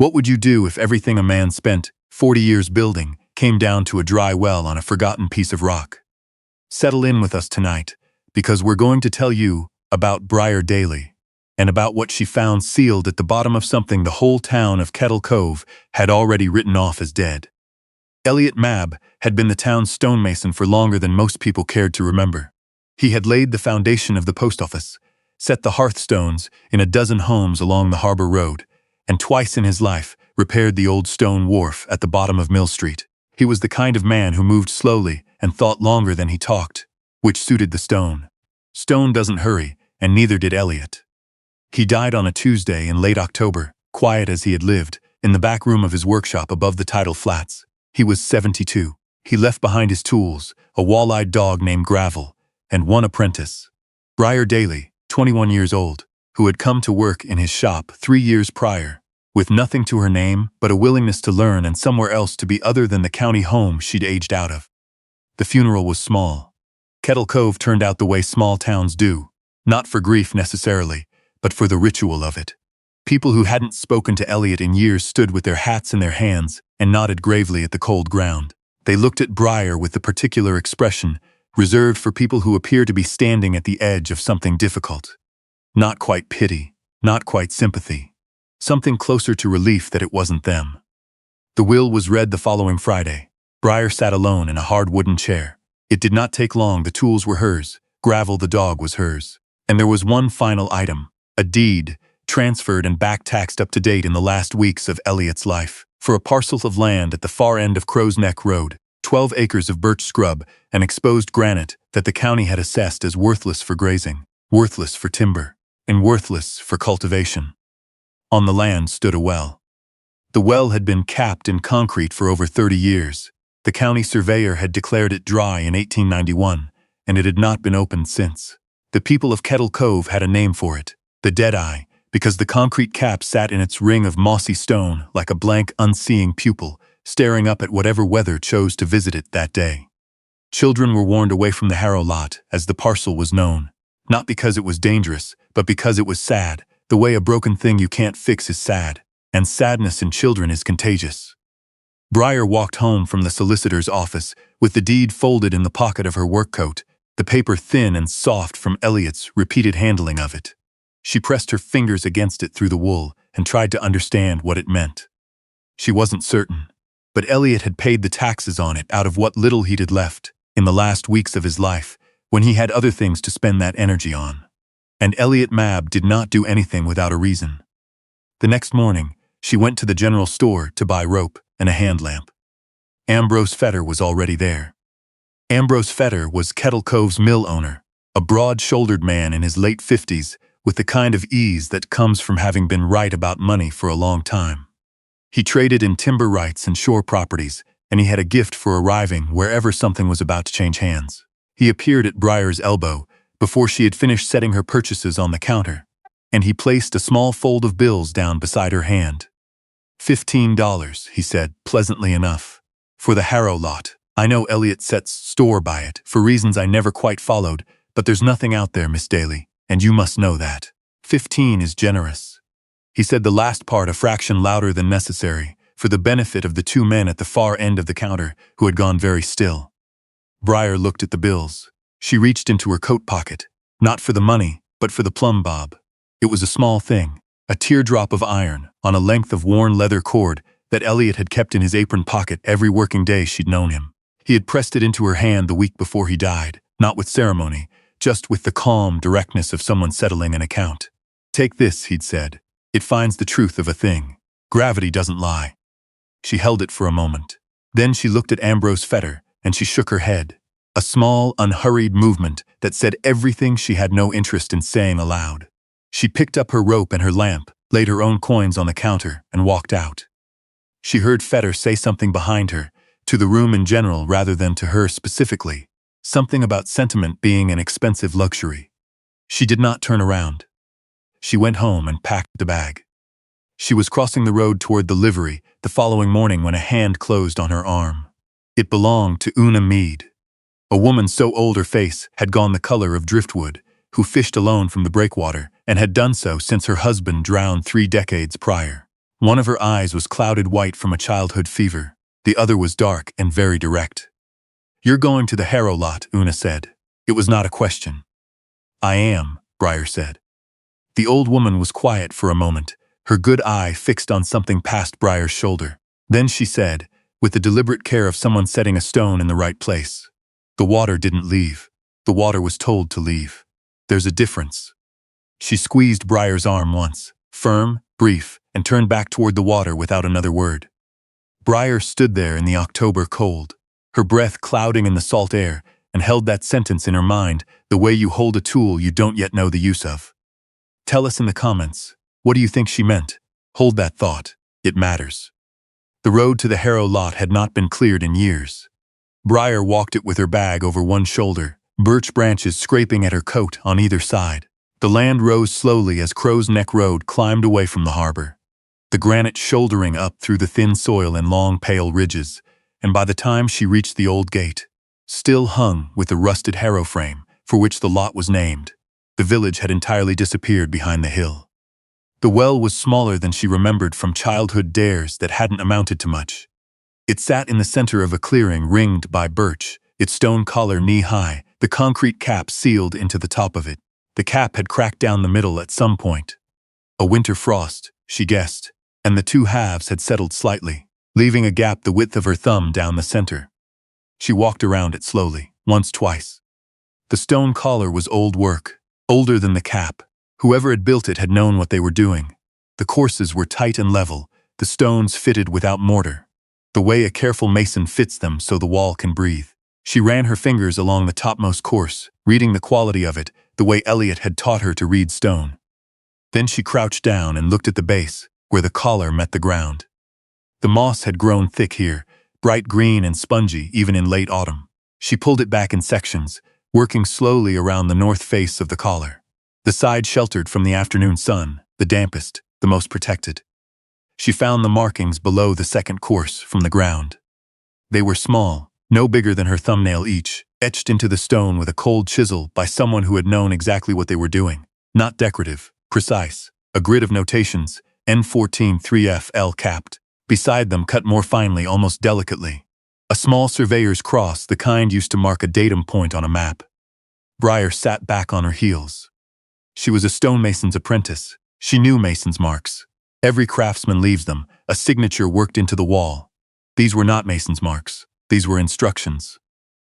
What would you do if everything a man spent 40 years building came down to a dry well on a forgotten piece of rock? Settle in with us tonight, because we're going to tell you about Briar Daley, and about what she found sealed at the bottom of something the whole town of Kettle Cove had already written off as dead. Elliot Mabb had been the town's stonemason for longer than most people cared to remember. He had laid the foundation of the post office, set the hearthstones in a dozen homes along the harbor road, and twice in his life repaired the old stone wharf at the bottom of Mill Street. He was the kind of man who moved slowly and thought longer than he talked, which suited the stone. Stone doesn't hurry, and neither did Elliot. He died on a Tuesday in late October, quiet as he had lived, in the back room of his workshop above the tidal flats. He was 72. He left behind his tools, a wall-eyed dog named Gravel, and one apprentice, Briar Daley, 21 years old, who had come to work in his shop 3 years prior, with nothing to her name but a willingness to learn and somewhere else to be other than the county home she'd aged out of. The funeral was small. Kettle Cove turned out the way small towns do, not for grief necessarily, but for the ritual of it. People who hadn't spoken to Elliot in years stood with their hats in their hands and nodded gravely at the cold ground. They looked at Briar with the particular expression reserved for people who appear to be standing at the edge of something difficult. Not quite pity, not quite sympathy. Something closer to relief that it wasn't them. The will was read the following Friday. Briar sat alone in a hard wooden chair. It did not take long. The tools were hers. Gravel the dog was hers. And there was one final item, a deed, transferred and back-taxed up to date in the last weeks of Elliot's life, for a parcel of land at the far end of Crow's Neck Road, 12 acres of birch scrub and exposed granite that the county had assessed as worthless for grazing, worthless for timber, and worthless for cultivation. On the land stood a well. The well had been capped in concrete for over 30 years. The county surveyor had declared it dry in 1891, and it had not been opened since. The people of Kettle Cove had a name for it, the Deadeye, because the concrete cap sat in its ring of mossy stone like a blank, unseeing pupil, staring up at whatever weather chose to visit it that day. Children were warned away from the Harrow lot, as the parcel was known, not because it was dangerous, but because it was sad. The way a broken thing you can't fix is sad, and sadness in children is contagious. Briar walked home from the solicitor's office with the deed folded in the pocket of her work coat, the paper thin and soft from Elliot's repeated handling of it. She pressed her fingers against it through the wool and tried to understand what it meant. She wasn't certain, but Elliot had paid the taxes on it out of what little he'd had left in the last weeks of his life, when he had other things to spend that energy on. And Elliot Mabb did not do anything without a reason. The next morning, she went to the general store to buy rope and a hand lamp. Ambrose Fetter was already there. Ambrose Fetter was Kettle Cove's mill owner, a broad-shouldered man in his late 50s with the kind of ease that comes from having been right about money for a long time. He traded in timber rights and shore properties, and he had a gift for arriving wherever something was about to change hands. He appeared at Briar's elbow before she had finished setting her purchases on the counter, and he placed a small fold of bills down beside her hand. $15, he said, pleasantly enough. For the Harrow lot. I know Elliot sets store by it, for reasons I never quite followed, but there's nothing out there, Miss Daley, and you must know that. 15 is generous. He said the last part a fraction louder than necessary, for the benefit of the two men at the far end of the counter who had gone very still. Briar looked at the bills. She reached into her coat pocket, not for the money, but for the plumb bob. It was a small thing, a teardrop of iron on a length of worn leather cord that Elliot had kept in his apron pocket every working day she'd known him. He had pressed it into her hand the week before he died, not with ceremony, just with the calm directness of someone settling an account. Take this, he'd said. It finds the truth of a thing. Gravity doesn't lie. She held it for a moment. Then she looked at Ambrose Fetter, and she shook her head. A small, unhurried movement that said everything she had no interest in saying aloud. She picked up her rope and her lamp, laid her own coins on the counter, and walked out. She heard Fetter say something behind her, to the room in general rather than to her specifically, something about sentiment being an expensive luxury. She did not turn around. She went home and packed the bag. She was crossing the road toward the livery the following morning when a hand closed on her arm. It belonged to Una Mead, a woman so old her face had gone the color of driftwood, who fished alone from the breakwater and had done so since her husband drowned 3 decades prior. One of her eyes was clouded white from a childhood fever. The other was dark and very direct. "You're going to the Harrow lot," Una said. It was not a question. "I am," Briar said. The old woman was quiet for a moment, her good eye fixed on something past Briar's shoulder. Then she said, with the deliberate care of someone setting a stone in the right place, "The water didn't leave. The water was told to leave. There's a difference." She squeezed Briar's arm once, firm, brief, and turned back toward the water without another word. Briar stood there in the October cold, her breath clouding in the salt air, and held that sentence in her mind, the way you hold a tool you don't yet know the use of. Tell us in the comments, what do you think she meant? Hold that thought. It matters. The road to the Harrow lot had not been cleared in years. Briar walked it with her bag over one shoulder, birch branches scraping at her coat on either side. The land rose slowly as Crow's Neck Road climbed away from the harbor, the granite shouldering up through the thin soil in long pale ridges, and by the time she reached the old gate, still hung with the rusted harrow frame for which the lot was named, the village had entirely disappeared behind the hill. The well was smaller than she remembered from childhood dares that hadn't amounted to much. It sat in the center of a clearing ringed by birch, its stone collar knee-high, the concrete cap sealed into the top of it. The cap had cracked down the middle at some point. A winter frost, she guessed, and the two halves had settled slightly, leaving a gap the width of her thumb down the center. She walked around it slowly, once, twice. The stone collar was old work, older than the cap. Whoever had built it had known what they were doing. The courses were tight and level, the stones fitted without mortar, the way a careful mason fits them so the wall can breathe. She ran her fingers along the topmost course, reading the quality of it, the way Elliot had taught her to read stone. Then she crouched down and looked at the base, where the collar met the ground. The moss had grown thick here, bright green and spongy even in late autumn. She pulled it back in sections, working slowly around the north face of the collar. The side sheltered from the afternoon sun, the dampest, the most protected. She found the markings below the second course from the ground. They were small, no bigger than her thumbnail each, etched into the stone with a cold chisel by someone who had known exactly what they were doing. Not decorative, precise, a grid of notations, N14 3FL capped. Beside them, cut more finely, almost delicately. A small surveyor's cross, the kind used to mark a datum point on a map. Briar sat back on her heels. She was a stonemason's apprentice. She knew mason's marks. Every craftsman leaves them, a signature worked into the wall. These were not mason's marks. These were instructions.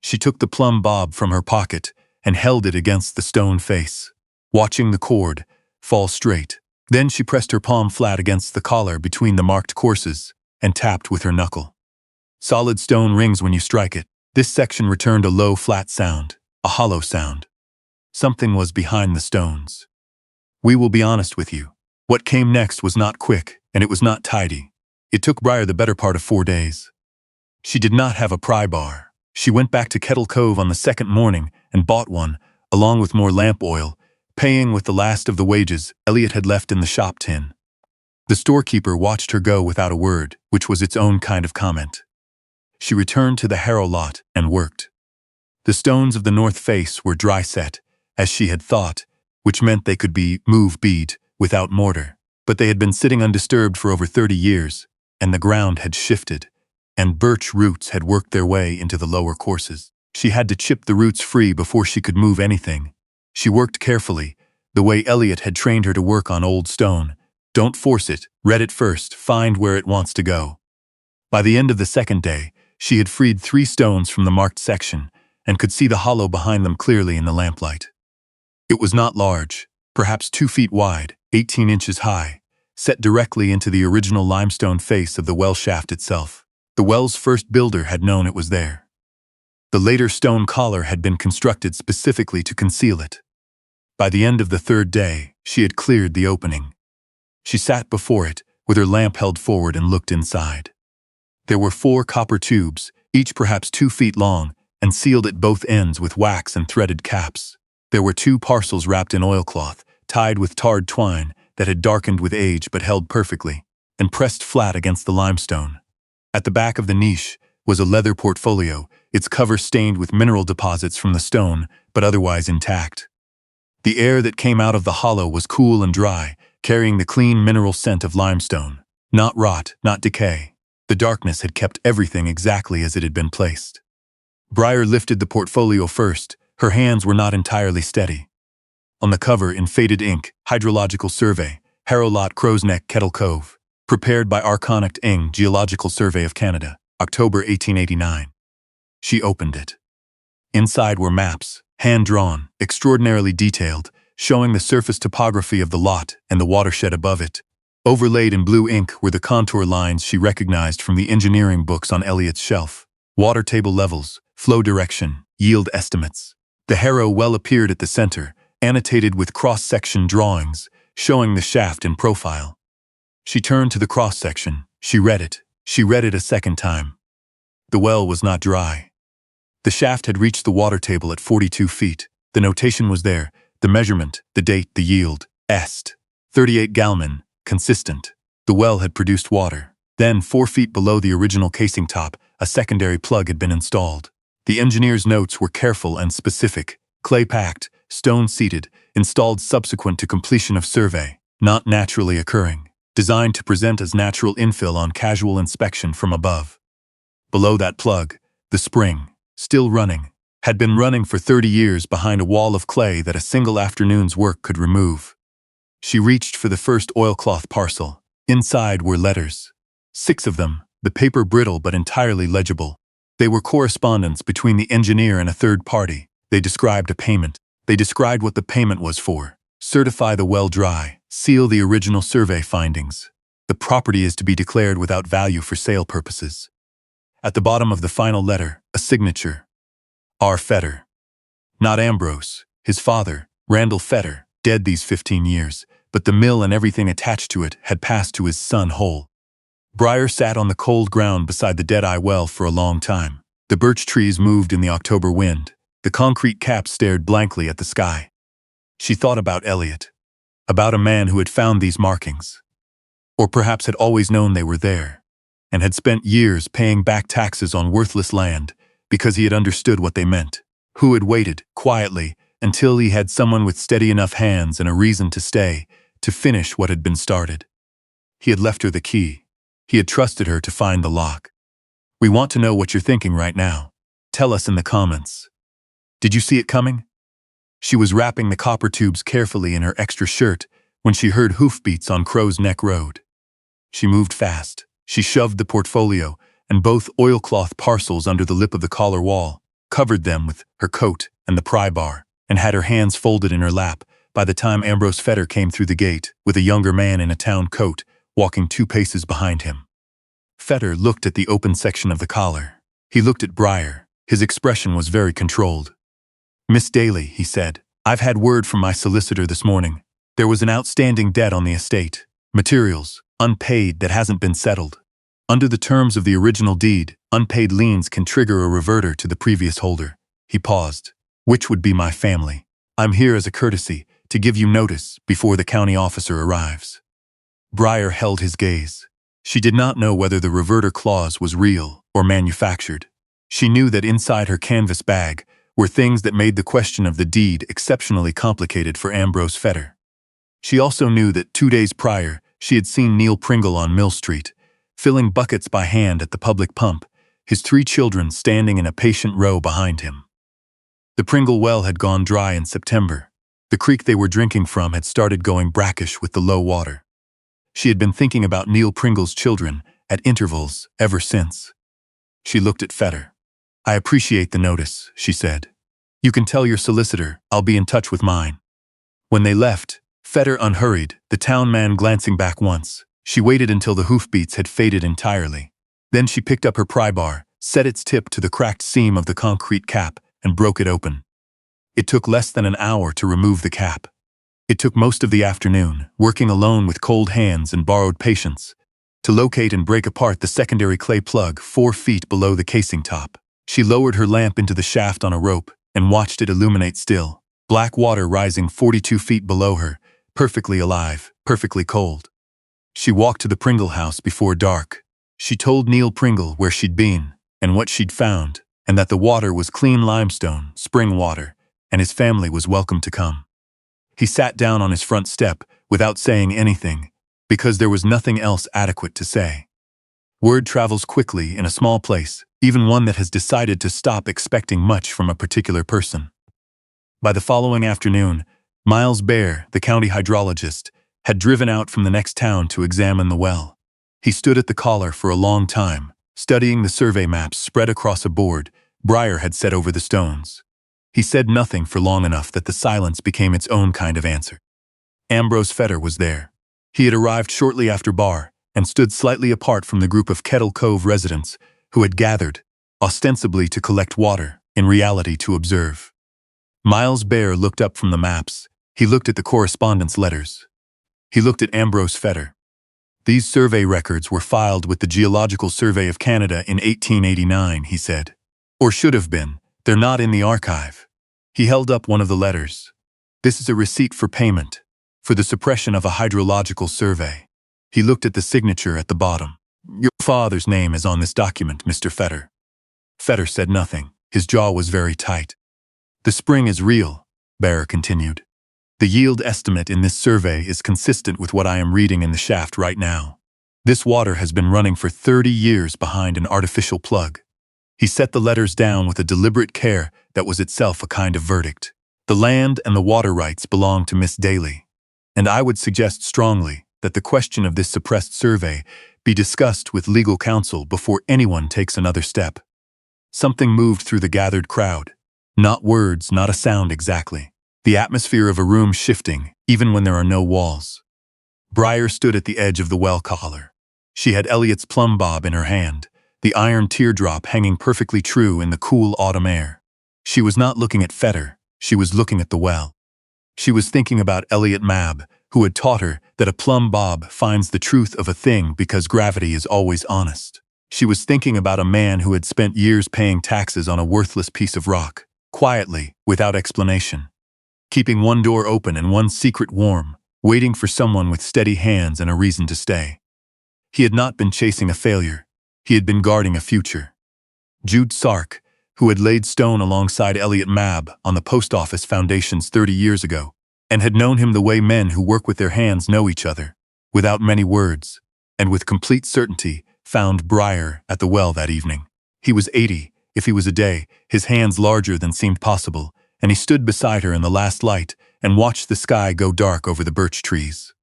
She took the plumb bob from her pocket and held it against the stone face, watching the cord fall straight. Then she pressed her palm flat against the collar between the marked courses and tapped with her knuckle. Solid stone rings when you strike it. This section returned a low, flat sound, a hollow sound. Something was behind the stones. We will be honest with you. What came next was not quick, and it was not tidy. It took Briar the better part of 4 days. She did not have a pry bar. She went back to Kettle Cove on the second morning and bought one, along with more lamp oil, paying with the last of the wages Elliot had left in the shop tin. The storekeeper watched her go without a word, which was its own kind of comment. She returned to the Harrow lot and worked. The stones of the north face were dry set, as she had thought, which meant they could be move-bead without mortar. But they had been sitting undisturbed for over 30 years, and the ground had shifted, and birch roots had worked their way into the lower courses. She had to chip the roots free before she could move anything. She worked carefully, the way Elliot had trained her to work on old stone. Don't force it, read it first, find where it wants to go. By the end of the second day, she had freed 3 stones from the marked section and could see the hollow behind them clearly in the lamplight. It was not large, perhaps 2 feet wide, 18 inches high, set directly into the original limestone face of the well shaft itself. The well's first builder had known it was there. The later stone collar had been constructed specifically to conceal it. By the end of the 3rd day, she had cleared the opening. She sat before it, with her lamp held forward and looked inside. There were 4 copper tubes, each perhaps 2 feet long, and sealed at both ends with wax and threaded caps. There were 2 parcels wrapped in oilcloth, tied with tarred twine that had darkened with age but held perfectly, and pressed flat against the limestone. At the back of the niche was a leather portfolio, its cover stained with mineral deposits from the stone, but otherwise intact. The air that came out of the hollow was cool and dry, carrying the clean mineral scent of limestone. Not rot, not decay. The darkness had kept everything exactly as it had been placed. Briar lifted the portfolio first. Her hands were not entirely steady. On the cover, in faded ink, Hydrological Survey, Harrow Lot, Crow's Neck, Kettle Cove. Prepared by Arconic Ing, Geological Survey of Canada, October 1889. She opened it. Inside were maps, hand-drawn, extraordinarily detailed, showing the surface topography of the lot and the watershed above it. Overlaid in blue ink were the contour lines she recognized from the engineering books on Elliott's shelf. Water table levels, flow direction, yield estimates. The Harrow well appeared at the center, annotated with cross-section drawings, showing the shaft in profile. She turned to the cross-section. She read it. She read it a second time. The well was not dry. The shaft had reached the water table at 42 feet. The notation was there, the measurement, the date, the yield, est. 38 gallon, consistent. The well had produced water. Then, 4 feet below the original casing top, a secondary plug had been installed. The engineer's notes were careful and specific, clay-packed, stone-seated, installed subsequent to completion of survey, not naturally occurring, designed to present as natural infill on casual inspection from above. Below that plug, the spring, still running, had been running for 30 years behind a wall of clay that a single afternoon's work could remove. She reached for the first oilcloth parcel. Inside were letters. 6 of them, the paper brittle but entirely legible. They were correspondence between the engineer and a third party. They described a payment. They described what the payment was for. Certify the well dry. Seal the original survey findings. The property is to be declared without value for sale purposes. At the bottom of the final letter, a signature. R. Fetter. Not Ambrose, his father, Randall Fetter, dead these 15 years, but the mill and everything attached to it had passed to his son Hole. Briar sat on the cold ground beside the Deadeye well for a long time. The birch trees moved in the October wind. The concrete cap stared blankly at the sky. She thought about Elliot. About a man who had found these markings. Or perhaps had always known they were there, and had spent years paying back taxes on worthless land because he had understood what they meant. Who had waited, quietly, until he had someone with steady enough hands and a reason to stay, to finish what had been started. He had left her the key. He had trusted her to find the lock. We want to know what you're thinking right now. Tell us in the comments. Did you see it coming? She was wrapping the copper tubes carefully in her extra shirt when she heard hoofbeats on Crow's Neck Road. She moved fast. She shoved the portfolio and both oilcloth parcels under the lip of the collar wall, covered them with her coat and the pry bar, and had her hands folded in her lap by the time Ambrose Fetter came through the gate with a younger man in a town coat walking 2 paces behind him. Fetter looked at the open section of the collar. He looked at Briar. His expression was very controlled. Miss Daley, he said, I've had word from my solicitor this morning. There was an outstanding debt on the estate. Materials, unpaid, that hasn't been settled. Under the terms of the original deed, unpaid liens can trigger a reverter to the previous holder. He paused. Which would be my family. I'm here as a courtesy to give you notice before the county officer arrives. Briar held his gaze. She did not know whether the reverter clause was real or manufactured. She knew that inside her canvas bag were things that made the question of the deed exceptionally complicated for Ambrose Fetter. She also knew that 2 days prior, she had seen Neil Pringle on Mill Street, filling buckets by hand at the public pump, his 3 children standing in a patient row behind him. The Pringle well had gone dry in September. The creek they were drinking from had started going brackish with the low water. She had been thinking about Neil Pringle's children at intervals ever since. She looked at Fetter. I appreciate the notice, she said. You can tell your solicitor I'll be in touch with mine. When they left, Fetter unhurried, the town man glancing back once. She waited until the hoofbeats had faded entirely. Then she picked up her pry bar, set its tip to the cracked seam of the concrete cap, and broke it open. It took less than an hour to remove the cap. It took most of the afternoon, working alone with cold hands and borrowed patience, to locate and break apart the secondary clay plug 4 feet below the casing top. She lowered her lamp into the shaft on a rope and watched it illuminate still, black water rising 42 feet below her, perfectly alive, perfectly cold. She walked to the Pringle house before dark. She told Neil Pringle where she'd been and what she'd found, and that the water was clean limestone, spring water, and his family was welcome to come. He sat down on his front step without saying anything, because there was nothing else adequate to say. Word travels quickly in a small place, even one that has decided to stop expecting much from a particular person. By the following afternoon, Miles Bear, the county hydrologist, had driven out from the next town to examine the well. He stood at the collar for a long time, studying the survey maps spread across a board Briar had set over the stones. He said nothing for long enough that the silence became its own kind of answer. Ambrose Fetter was there. He had arrived shortly after bar and stood slightly apart from the group of Kettle Cove residents who had gathered, ostensibly to collect water, in reality to observe. Miles Bear looked up from the maps. He looked at the correspondence letters. He looked at Ambrose Fetter. These survey records were filed with the Geological Survey of Canada in 1889, he said. Or should have been. They're not in the archive. He held up one of the letters. This is a receipt for payment, for the suppression of a hydrological survey. He looked at the signature at the bottom. Your father's name is on this document, Mr. Fetter. Fetter said nothing. His jaw was very tight. The spring is real, Bear continued. The yield estimate in this survey is consistent with what I am reading in the shaft right now. This water has been running for 30 years behind an artificial plug. He set the letters down with a deliberate care that was itself a kind of verdict. The land and the water rights belong to Miss Daley, and I would suggest strongly that the question of this suppressed survey be discussed with legal counsel before anyone takes another step. Something moved through the gathered crowd. Not words, not a sound exactly. The atmosphere of a room shifting, even when there are no walls. Briar stood at the edge of the well collar. She had Elliot's plumb bob in her hand, the iron teardrop hanging perfectly true in the cool autumn air. She was not looking at Fetter, she was looking at the well. She was thinking about Elliot Mab, who had taught her that a plumb bob finds the truth of a thing because gravity is always honest. She was thinking about a man who had spent years paying taxes on a worthless piece of rock, quietly, without explanation. Keeping one door open and one secret warm, waiting for someone with steady hands and a reason to stay. He had not been chasing a failure. He had been guarding a future. Jude Sark, who had laid stone alongside Elliot Mab on the post office foundations 30 years ago, and had known him the way men who work with their hands know each other, without many words, and with complete certainty, found Briar at the well that evening. He was 80, if he was a day, his hands larger than seemed possible, and he stood beside her in the last light and watched the sky go dark over the birch trees.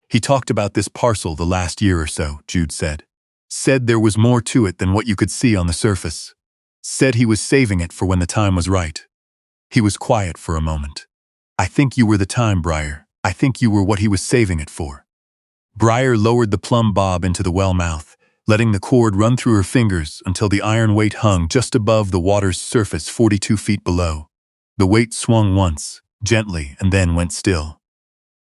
He talked about this parcel the last year or so, Jude said. Said there was more to it than what you could see on the surface. Said he was saving it for when the time was right. He was quiet for a moment. I think you were the time, Briar. I think you were what he was saving it for. Briar lowered the plumb bob into the well mouth, letting the cord run through her fingers until the iron weight hung just above the water's surface 42 feet below. The weight swung once, gently, and then went still.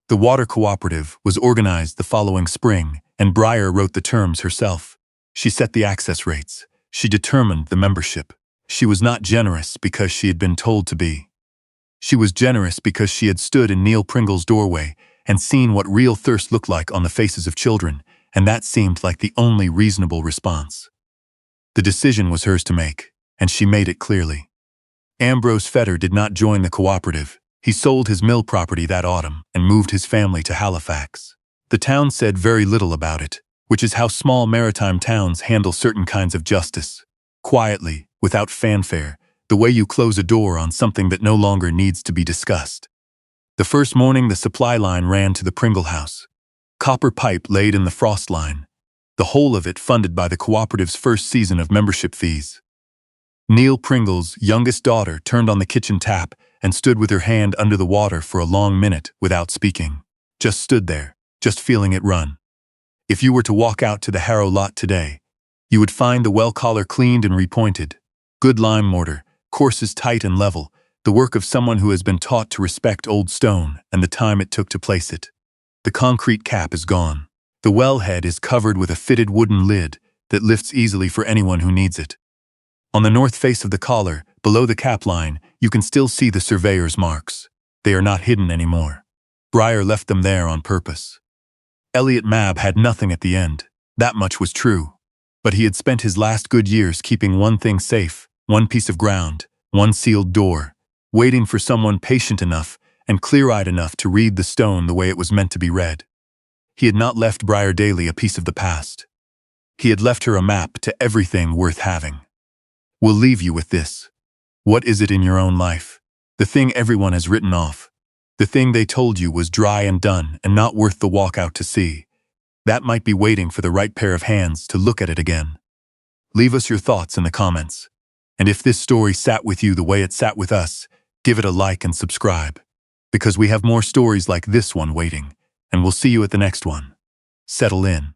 The water cooperative was organized the following spring, and Briar wrote the terms herself. She set the access rates. She determined the membership. She was not generous because she had been told to be. She was generous because she had stood in Neil Pringle's doorway and seen what real thirst looked like on the faces of children, and that seemed like the only reasonable response. The decision was hers to make, and she made it clearly. Ambrose Fetter did not join the cooperative. He sold his mill property that autumn and moved his family to Halifax. The town said very little about it, which is how small maritime towns handle certain kinds of justice. Quietly, without fanfare, the way you close a door on something that no longer needs to be discussed. The first morning the supply line ran to the Pringle house. Copper pipe laid in the frost line, the whole of it funded by the cooperative's first season of membership fees. Neil Pringle's youngest daughter turned on the kitchen tap and stood with her hand under the water for a long minute without speaking. Just stood there, just feeling it run. If you were to walk out to the Harrow lot today, you would find the well collar cleaned and repointed. Good lime mortar, courses tight and level, the work of someone who has been taught to respect old stone and the time it took to place it. The concrete cap is gone. The wellhead is covered with a fitted wooden lid that lifts easily for anyone who needs it. On the north face of the collar, below the cap line, you can still see the surveyor's marks. They are not hidden anymore. Briar left them there on purpose. Elliot Mab had nothing at the end. That much was true. But he had spent his last good years keeping one thing safe, one piece of ground, one sealed door, waiting for someone patient enough and clear-eyed enough to read the stone the way it was meant to be read. He had not left Briar Daley a piece of the past. He had left her a map to everything worth having. We'll leave you with this. What is it in your own life? The thing everyone has written off. The thing they told you was dry and done and not worth the walk out to see. That might be waiting for the right pair of hands to look at it again. Leave us your thoughts in the comments. And if this story sat with you the way it sat with us, give it a like and subscribe. Because we have more stories like this one waiting, and we'll see you at the next one. Settle in.